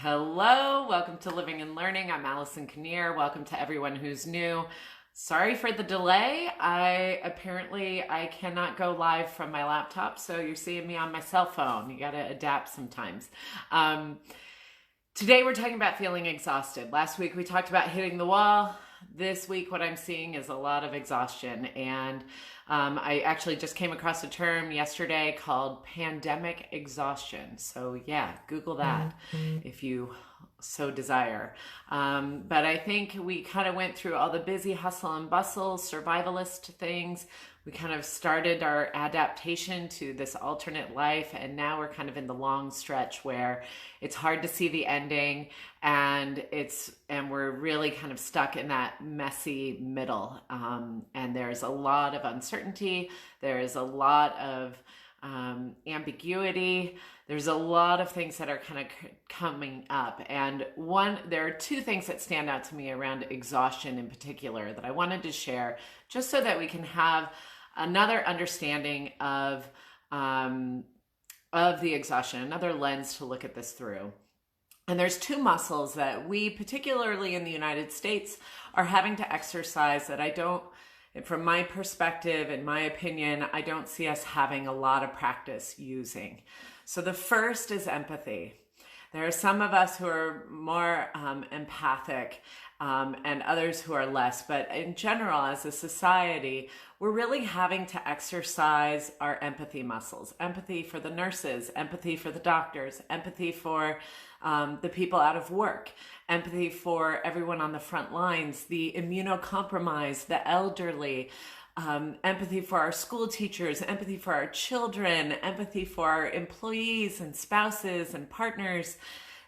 Hello, welcome to Living and Learning. I'm Allison Kinnear. Welcome to everyone who's new. Sorry for the delay. I cannot go live from my laptop, so you're seeing me on my cell phone. You got to adapt sometimes. Today we're talking about feeling exhausted. Last week we talked about hitting the wall. This week what I'm seeing is a lot of exhaustion, and I actually just came across a term yesterday called pandemic exhaustion. So yeah, Google that if you so desire. But I think we kind of went through all the busy hustle and bustle, survivalist things. We kind of started our adaptation to this alternate life, and now we're kind of in the long stretch where it's hard to see the ending, and we're really kind of stuck in that messy middle. And there's a lot of uncertainty. There is a lot of ambiguity. There's a lot of things that are kind of coming up. And there are two things that stand out to me around exhaustion in particular that I wanted to share, just so that we can have another understanding of the exhaustion, another lens to look at this through. And there's two muscles that we, particularly in the United States, are having to exercise that from my perspective, in my opinion, I don't see us having a lot of practice using. So the first is empathy. There are some of us who are more empathic and others who are less. But in general, as a society, we're really having to exercise our empathy muscles. Empathy for the nurses, empathy for the doctors, empathy for the people out of work, empathy for everyone on the front lines, the immunocompromised, the elderly, empathy for our school teachers, empathy for our children, empathy for our employees and spouses and partners.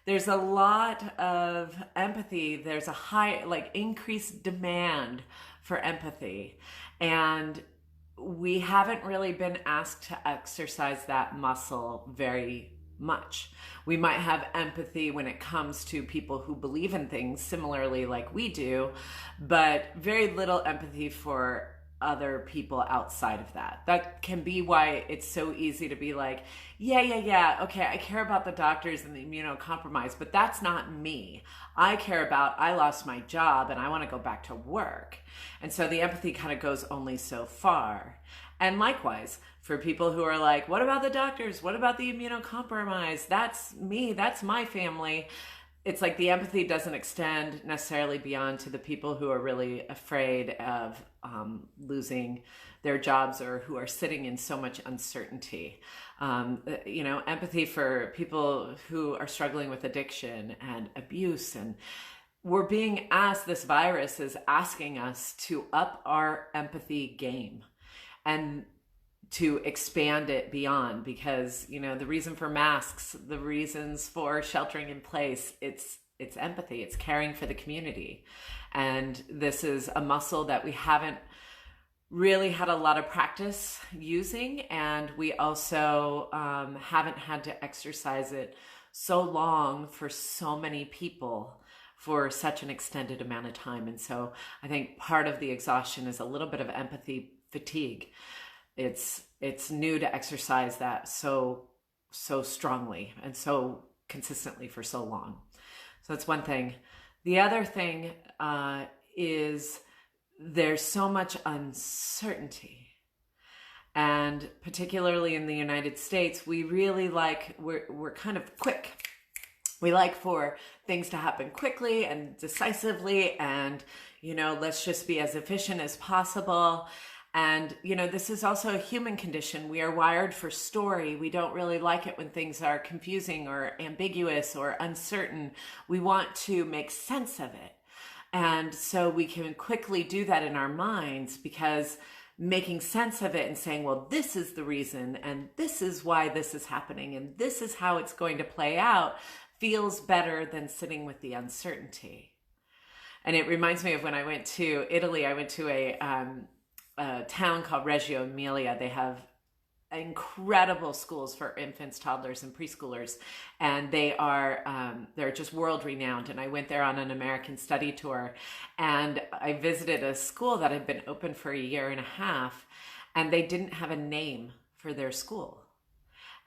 There's a lot of empathy. There's a increased demand for empathy. And we haven't really been asked to exercise that muscle very much. We might have empathy when it comes to people who believe in things similarly like we do, but very little empathy for other people outside of that. That can be why it's so easy to be like, yeah, okay, I care about the doctors and the immunocompromised, but that's not me. I lost my job and I want to go back to work. And so the empathy kind of goes only so far. And likewise, for people who are like, what about the doctors? What about the immunocompromised? That's me, that's my family. It's like the empathy doesn't extend necessarily beyond to the people who are really afraid of losing their jobs or who are sitting in so much uncertainty. Empathy for people who are struggling with addiction and abuse. And we're being asked, this virus is asking us to up our empathy game and to expand it beyond, because the reason for masks, the reasons for sheltering in place, it's empathy, it's caring for the community. And this is a muscle that we haven't really had a lot of practice using, and we also haven't had to exercise it so long for so many people for such an extended amount of time. And so I think part of the exhaustion is a little bit of empathy fatigue. It's new to exercise that so strongly and so consistently for so long. So that's one thing. The other thing is there's so much uncertainty. And particularly in the United States, we really we're kind of quick. We like for things to happen quickly and decisively, and let's just be as efficient as possible. And, this is also a human condition. We are wired for story. We don't really like it when things are confusing or ambiguous or uncertain. We want to make sense of it. And so we can quickly do that in our minds, because making sense of it and saying, well, this is the reason, and this is why this is happening, and this is how it's going to play out, feels better than sitting with the uncertainty. And it reminds me of when I went to Italy. I went to a town called Reggio Emilia. They have incredible schools for infants, toddlers, and preschoolers, and they're just world renowned. And I went there on an American study tour, and I visited a school that had been open for a year and a half, and they didn't have a name for their school.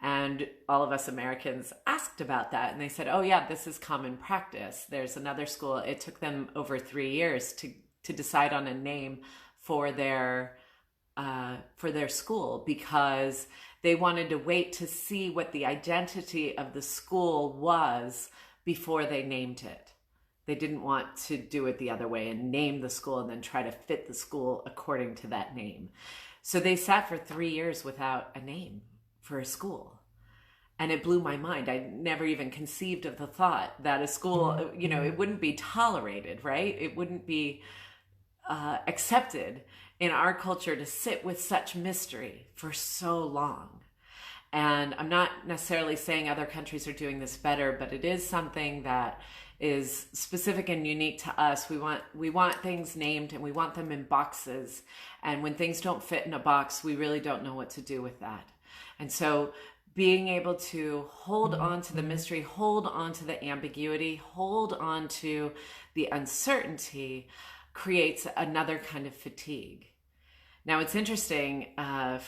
And all of us Americans asked about that, and they said, oh yeah, this is common practice. There's another school, it took them over 3 years to decide on a name for their school, because they wanted to wait to see what the identity of the school was before they named it. They didn't want to do it the other way and name the school and then try to fit the school according to that name. So they sat for 3 years without a name for a school. And it blew my mind. I never even conceived of the thought that a school, you know, it wouldn't be tolerated, right? It wouldn't be accepted in our culture to sit with such mystery for so long. And I'm not necessarily saying other countries are doing this better, but it is something that is specific and unique to us. We want things named, and we want them in boxes. And when things don't fit in a box, we really don't know what to do with that. And so being able to hold on to the mystery, hold on to the ambiguity, hold on to the uncertainty creates another kind of fatigue. Now, it's interesting, a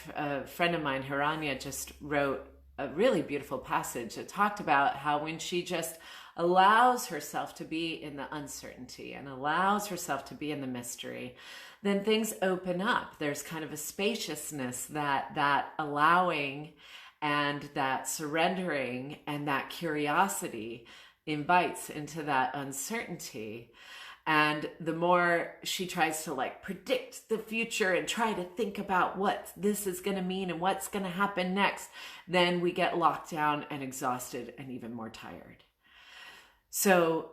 friend of mine, Hiranya, just wrote a really beautiful passage that talked about how when she just allows herself to be in the uncertainty and allows herself to be in the mystery, then things open up. There's kind of a spaciousness that allowing and that surrendering and that curiosity invites into that uncertainty. And the more she tries to like predict the future and try to think about what this is going to mean and what's going to happen next, then we get locked down and exhausted and even more tired. So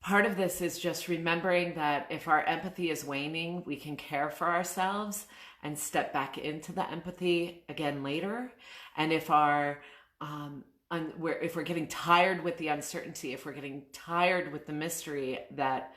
part of this is just remembering that if our empathy is waning, we can care for ourselves and step back into the empathy again later. And if if we're getting tired with the uncertainty, if we're getting tired with the mystery that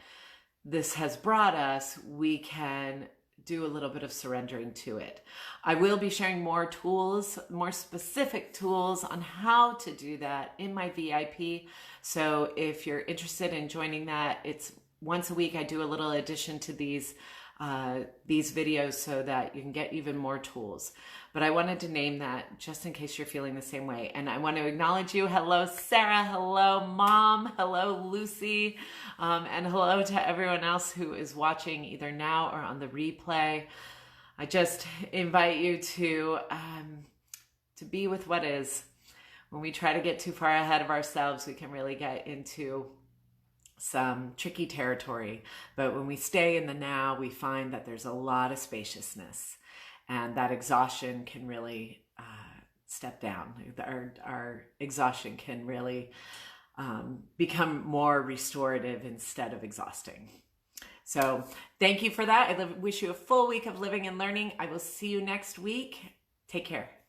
this has brought us, we can do a little bit of surrendering to it. I will be sharing more tools, more specific tools on how to do that in my VIP. So if you're interested in joining that, it's once a week. I do a little addition to these videos so that you can get even more tools. But I wanted to name that just in case you're feeling the same way. And I want to acknowledge you. Hello, Sarah. Hello, Mom. Hello, Lucy. And hello to everyone else who is watching either now or on the replay. I just invite you to be with what is. When we try to get too far ahead of ourselves, we can really get into some tricky territory. But when we stay in the now, we find that there's a lot of spaciousness, and that exhaustion can really step down. Our exhaustion can really become more restorative instead of exhausting. So thank you for that. I wish you a full week of living and learning. I will see you next week. Take care.